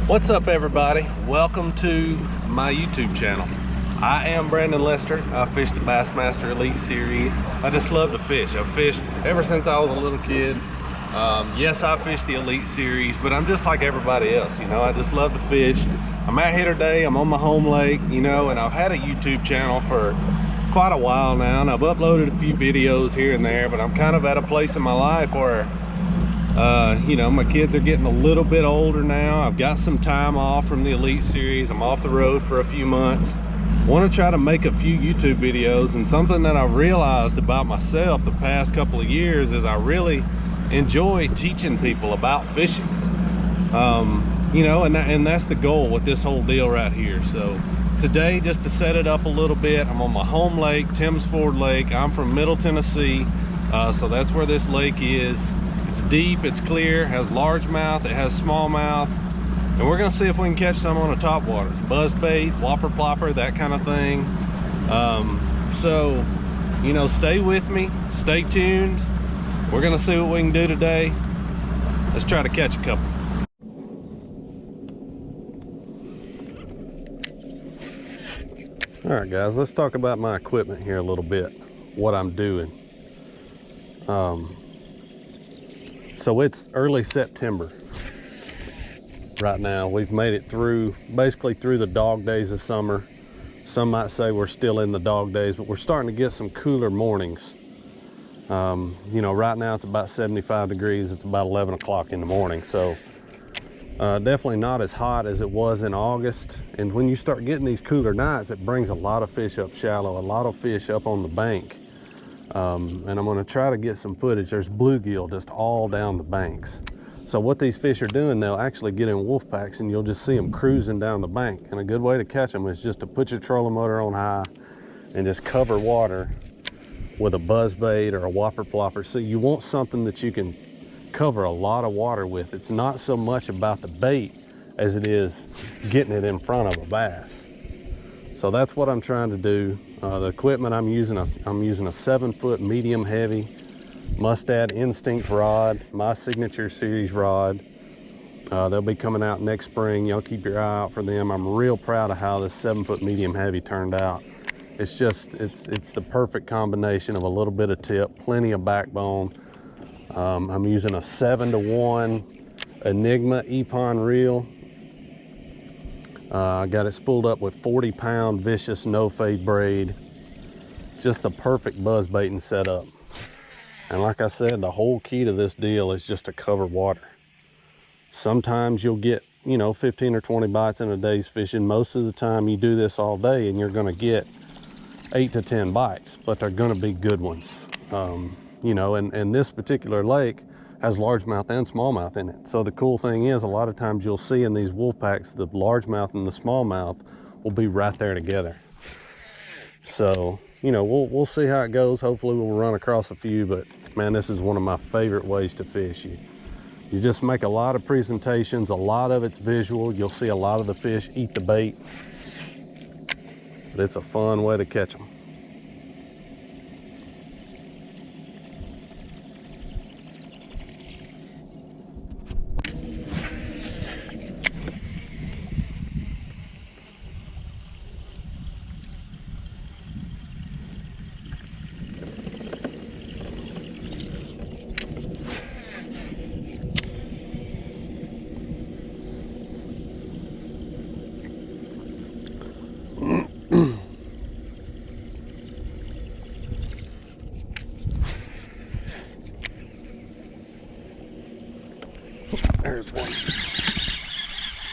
What's up, everybody? Welcome to my YouTube channel. I am Brandon Lester. I fish the Bassmaster Elite Series. I just love to fish. I've fished ever since I was a little kid. Yes, I fish the Elite Series, but I'm just like everybody else, you know. I just love to fish. I'm at Hitter Day. I'm on my home lake, you know, and I've had a YouTube channel for quite a while now, and I've uploaded a few videos here and there, but I'm kind of at a place in my life where you know, my kids are getting a little bit older now. I've got some time off from the Elite Series. I'm off the road for a few months. Want to try to make a few YouTube videos, and something that I realized about myself the past couple of years is I really enjoy teaching people about fishing. You know, and that's the goal with this whole deal right here. So today, just to set it up a little bit, I'm on my home lake, Timms Ford Lake. I'm from Middle Tennessee, so that's where this lake is. It's deep, it's clear, has largemouth, it has smallmouth, and we're gonna see if we can catch some on a topwater. Buzz bait, whopper plopper, that kind of thing. So, you know, stay with me, stay tuned. We're gonna see what we can do today. Let's try to catch a couple. All right, guys, let's talk about my equipment here a little bit, what I'm doing. So it's early September right now. We've made it through, basically through the dog days of summer. Some might say we're still in the dog days, but we're starting to get some cooler mornings. You know, right now it's about 75 degrees. It's about 11 o'clock in the morning. So definitely not as hot as it was in August. And when you start getting these cooler nights, it brings a lot of fish up shallow, a lot of fish up on the bank. And I'm going to try to get some footage. There's bluegill just all down the banks. So what these fish are doing, they'll actually get in wolf packs, and you'll just see them cruising down the bank. And a good way to catch them is just to put your trolling motor on high and just cover water with a buzz bait or a whopper plopper. So you want something that you can cover a lot of water with. It's not so much about the bait as it is getting it in front of a bass. So that's what I'm trying to do. The equipment I'm using a 7-foot medium heavy Mustad Instinct rod, my signature series rod. They'll be coming out next spring. Y'all keep your eye out for them. I'm real proud of how this 7-foot medium heavy turned out. It's just, it's the perfect combination of a little bit of tip, plenty of backbone. I'm using a 7-to-1 Enigma Epon reel. I got it spooled up with 40-pound vicious no fade braid. Just the perfect buzz baiting setup. And like I said, the whole key to this deal is just to cover water. Sometimes you'll get, you know, 15 or 20 bites in a day's fishing. Most of the time you do this all day and you're gonna get 8 to 10 bites, but they're gonna be good ones. You know, and this particular lake has largemouth and smallmouth in it. So the cool thing is, a lot of times you'll see in these wolf packs, the largemouth and the smallmouth will be right there together. So, you know, we'll see how it goes. Hopefully we'll run across a few, but man, this is one of my favorite ways to fish. You just make a lot of presentations, a lot of it's visual. You'll see a lot of the fish eat the bait, but it's a fun way to catch them. There's one.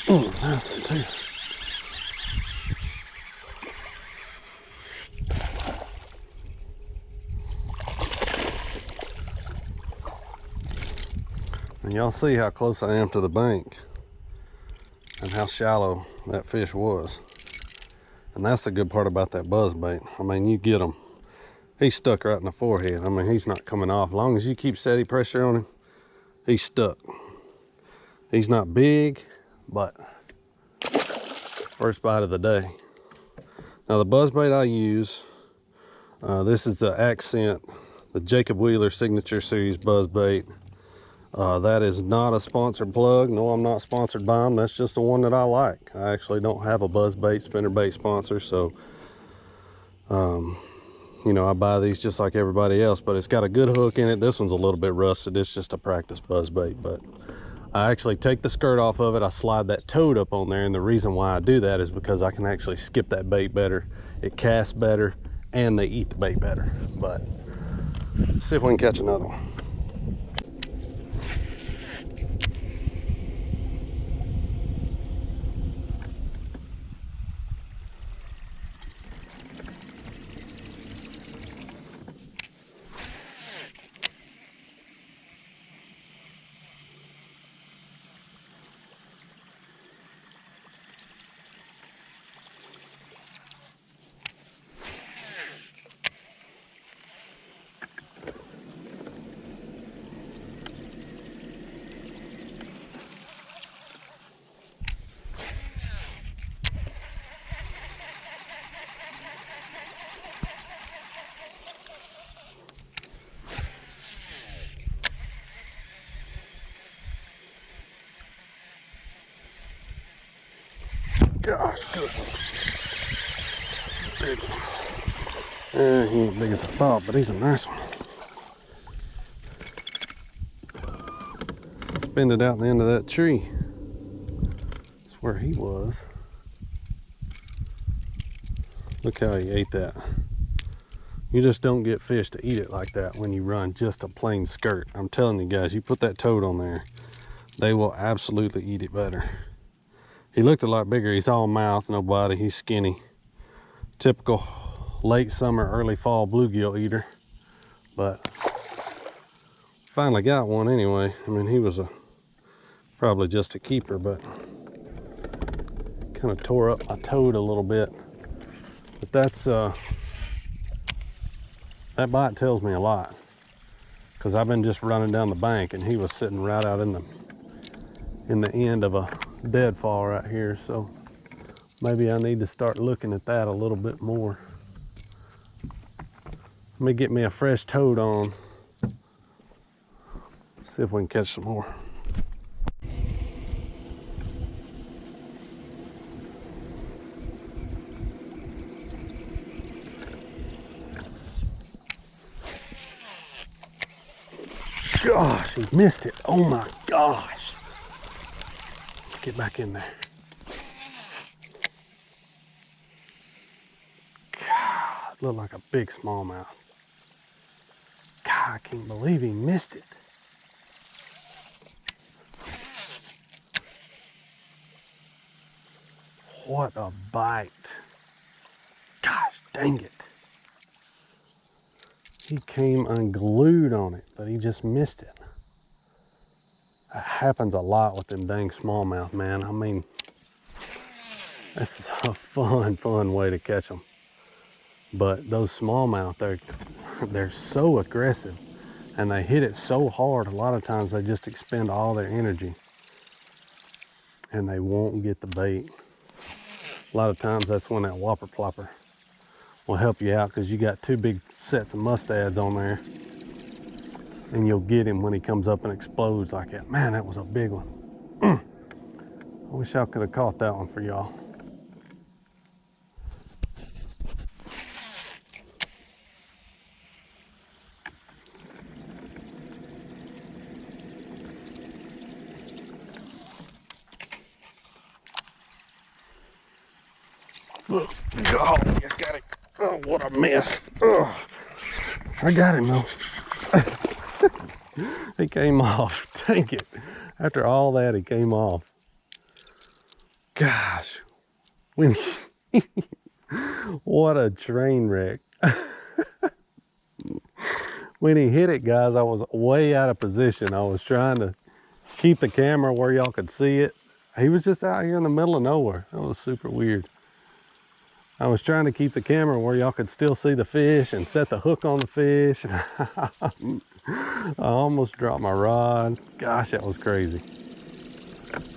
Oh, nice one too. And y'all see how close I am to the bank and how shallow that fish was. And that's the good part about that buzz bait. I mean, you get him, he's stuck right in the forehead. I mean, he's not coming off. As long as you keep steady pressure on him, he's stuck. He's not big, but first bite of the day. Now the buzz bait I use, this is the Accent, the Jacob Wheeler Signature Series buzz bait. That is not a sponsored plug. No, I'm not sponsored by them. That's just the one that I like. I actually don't have a buzzbait, spinnerbait sponsor, so you know, I buy these just like everybody else, but it's got a good hook in it. This one's a little bit rusted. It's just a practice buzzbait, but I actually take the skirt off of it. I slide that toad up on there, and the reason why I do that is because I can actually skip that bait better. It casts better, and they eat the bait better. But let's see if we can catch another one. Gosh, good. Big one. He ain't big as I thought, but he's a nice one. Suspended out the end of that tree. That's where he was. Look how he ate that. You just don't get fish to eat it like that when you run just a plain skirt. I'm telling you guys, you put that toad on there, they will absolutely eat it better. He looked a lot bigger. He's all mouth, no body. He's skinny. Typical late summer, early fall bluegill eater. But finally got one anyway. I mean, he was probably just a keeper, but kind of tore up my toad a little bit. But that's that bite tells me a lot, because I've been just running down the bank and he was sitting right out in the end of a deadfall right here. So maybe I need to start looking at that a little bit more. Let me get me a fresh toad on. See if we can catch some more. Gosh, he missed it. Oh my gosh. Get back in there. God, it looked like a big smallmouth. God, I can't believe he missed it. What a bite. Gosh, dang it. He came unglued on it, but he just missed it. That happens a lot with them dang smallmouth, man. I mean, this is a fun way to catch them. But those smallmouth, they're so aggressive, and they hit it so hard. A lot of times they just expend all their energy, and they won't get the bait. A lot of times that's when that whopper plopper will help you out, because you got two big sets of mustads on there, and you'll get him when he comes up and explodes like that. Man, that was a big one. I wish I could have caught that one for y'all. Look, oh, I got it. Oh, what a mess. Oh, I got him though. He came off. Dang it. After all that, he came off. Gosh. What a train wreck. When he hit it, guys, I was way out of position. I was trying to keep the camera where y'all could see it. He was just out here in the middle of nowhere. That was super weird. I was trying to keep the camera where y'all could still see the fish and set the hook on the fish. I almost dropped my rod. Gosh, that was crazy.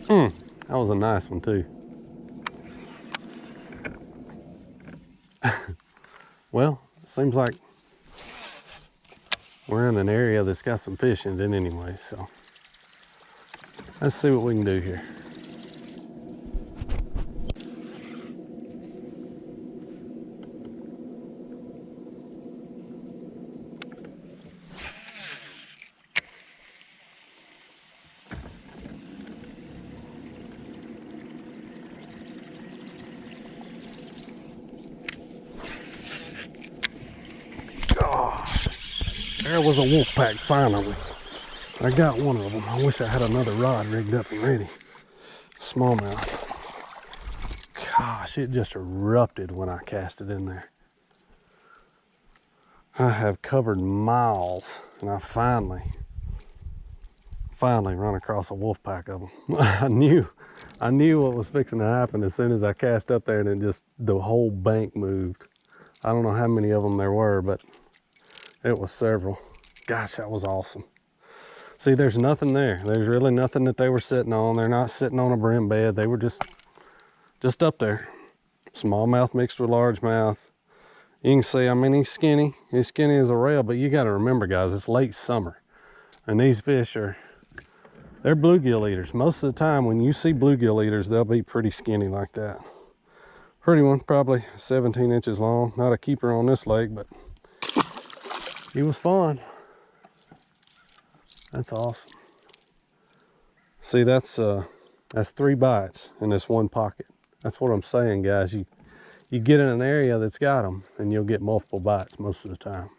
That was a nice one too. Well, it seems like we're in an area that's got some fish in it anyway, so Let's see what we can do here. Gosh, there was a wolf pack finally. I got one of them. I wish I had another rod rigged up and ready. Smallmouth. Gosh, it just erupted when I cast it in there. I have covered miles, and I finally run across a wolf pack of them. I knew what was fixing to happen as soon as I cast up there, and it just, the whole bank moved. I don't know how many of them there were, but it was several. Gosh, that was awesome. See, there's nothing there. There's really nothing that they were sitting on. They're not sitting on a brim bed. They were just up there. Smallmouth mixed with largemouth. You can see, I mean, he's skinny. He's skinny as a rail, but you got to remember, guys, it's late summer. And these fish they're bluegill eaters. Most of the time when you see bluegill eaters, they'll be pretty skinny like that. Pretty one, probably 17 inches long. Not a keeper on this lake, but he was fun. That's awesome. See, that's 3 bites in this one pocket. That's what I'm saying, guys. You get in an area that's got them, and you'll get multiple bites most of the time.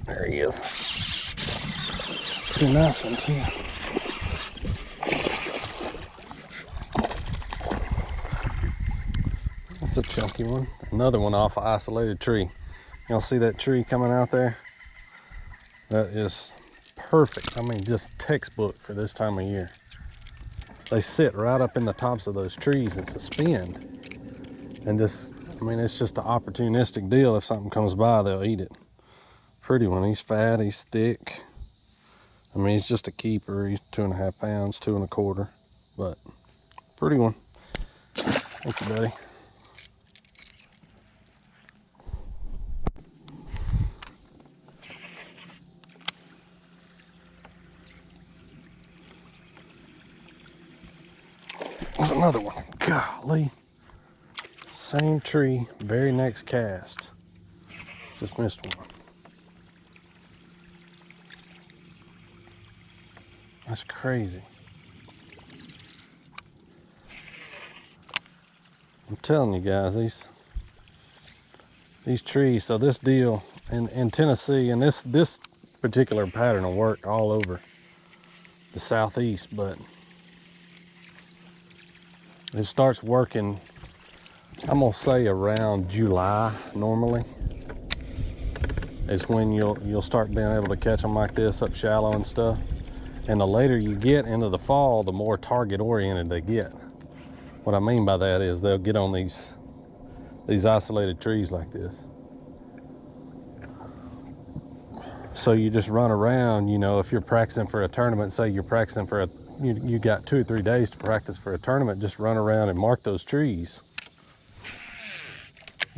There he is. Pretty nice one too. That's a chunky one. Another one off an isolated tree. Y'all see that tree coming out there? That is perfect. I mean, just textbook for this time of year. They sit right up in the tops of those trees and suspend. And just, I mean, it's just an opportunistic deal. If something comes by, they'll eat it. Pretty one. He's fat, he's thick. I mean, he's just a keeper. He's 2.5 pounds, 2 1/4, but pretty one. Thank you, buddy. There's another one. Golly. Same tree, very next cast. Just missed one. That's crazy. I'm telling you guys, these trees, so this deal in Tennessee, and this particular pattern will work all over the southeast, but it starts working, I'm gonna say around July normally is when you'll start being able to catch them like this up shallow and stuff. And the later you get into the fall, the more target oriented they get. What I mean by that is they'll get on these isolated trees like this. So you just run around, you know, if you're practicing for a tournament, say you're practicing for you got 2 or 3 days to practice for a tournament, just run around and mark those trees.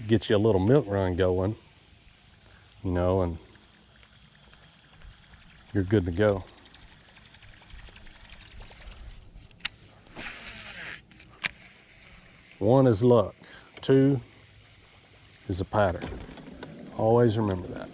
Get you a little milk run going, you know, and you're good to go. One is luck, 2 is a pattern. Always remember that.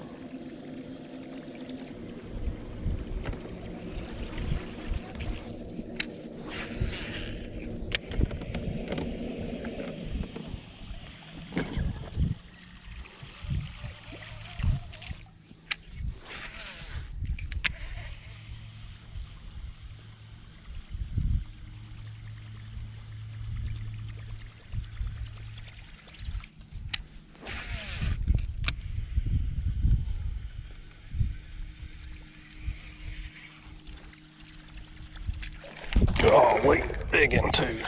we dig into.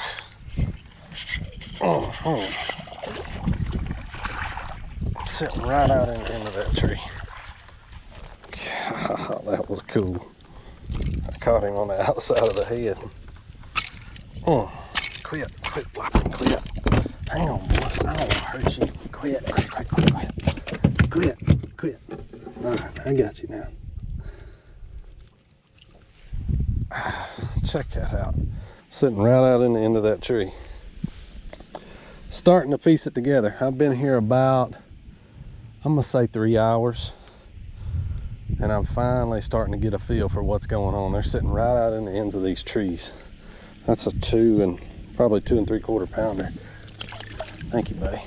I'm sitting right out in the end of that tree. God, that was cool. I caught him on the outside of the head. Quit flopping, quit. Hang on, boy. I don't want to hurt you. Quit. Alright, I got you now. Check that out. Sitting right out in the end of that tree. Starting to piece it together. I've been here about, I'm gonna say 3 hours. And I'm finally starting to get a feel for what's going on. They're sitting right out in the ends of these trees. That's a probably 2 3/4 pounder. Thank you, buddy.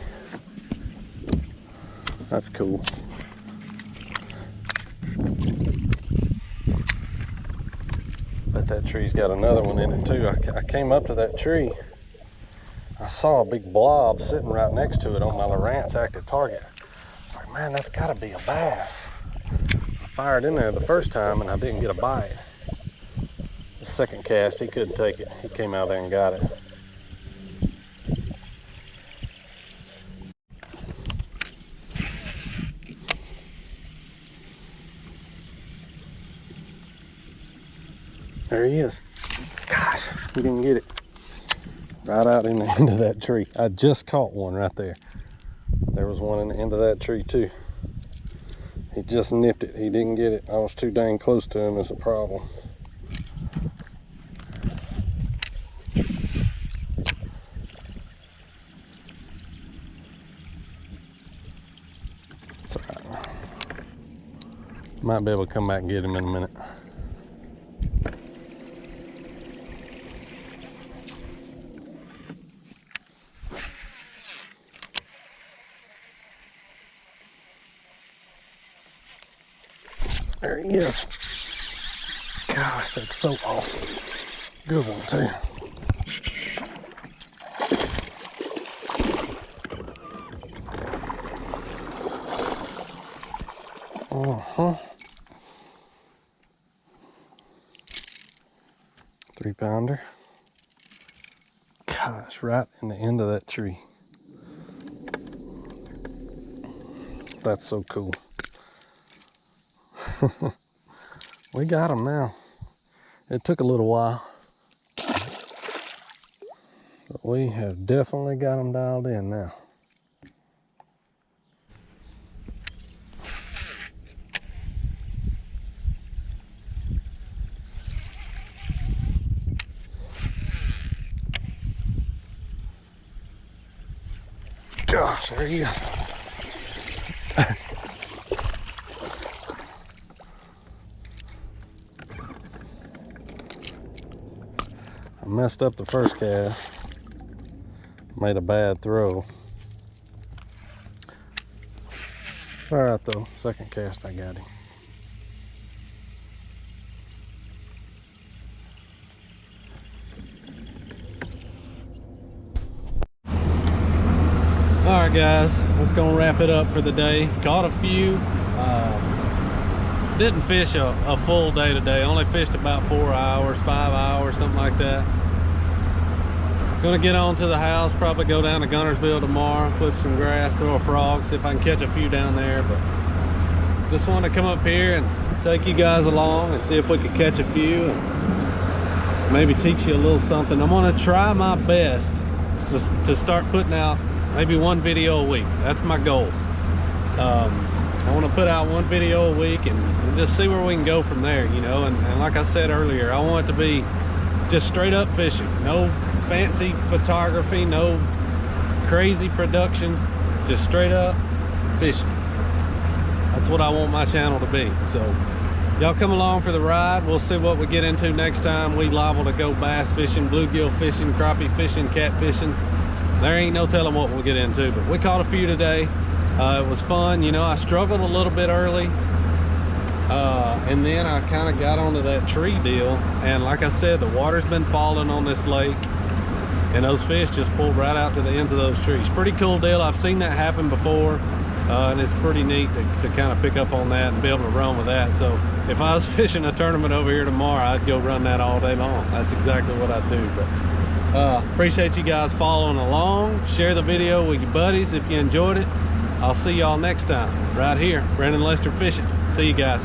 That's cool. Bet that tree's got another one in it too. I came up to that tree. I saw a big blob sitting right next to it on my Lowrance active target. It's like, man, that's gotta be a bass. I fired in there the first time and I didn't get a bite. The second cast, he couldn't take it. He came out there and got it. There he is. Gosh, he didn't get it. Right out in the end of that tree. I just caught one right there. There was one in the end of that tree too. He just nipped it. He didn't get it. I was too dang close to him. It's a problem. It's all right. Might be able to come back and get him in a minute. There he is. Gosh, that's so awesome. Good one too. Uh-huh. 3-pounder. Gosh, right in the end of that tree. That's so cool. We got him now. It took a little while, but we have definitely got him dialed in now. Gosh, there he is. I messed up the first cast. Made a bad throw. It's all right though. Second cast, I got him. All right, guys, that's gonna wrap it up for the day. Caught a few. Didn't fish a full day today. Only fished about 4 hours, 5 hours, something like that. Gonna get on to the house, probably go down to Gunnersville tomorrow, flip some grass, throw a frog, see if I can catch a few down there. But just wanted to come up here and take you guys along and see if we could catch a few and maybe teach you a little something. I'm gonna try my best to start putting out maybe one video a week. That's my goal. I want to put out one video a week and just see where we can go from there, you know. And like I said earlier, I want it to be just straight up fishing. No fancy photography, no crazy production, just straight up fishing. That's what I want my channel to be. So y'all come along for the ride. We'll see what we get into next time. We liable to go bass fishing, bluegill fishing, crappie fishing, cat fishing. There ain't no telling what we'll get into, but we caught a few today. It was fun. You know, I struggled a little bit early, and then I kind of got onto that tree deal, and like I said, the water's been falling on this lake and those fish just pulled right out to the ends of those trees. Pretty cool deal. I've seen that happen before. And it's pretty neat to kind of pick up on that and be able to run with that. So if I was fishing a tournament over here tomorrow, I'd go run that all day long. That's exactly what I do. But appreciate you guys following along. Share the video with your buddies if you enjoyed it. I'll see y'all next time right here, Brandon Lester Fishing. See you guys.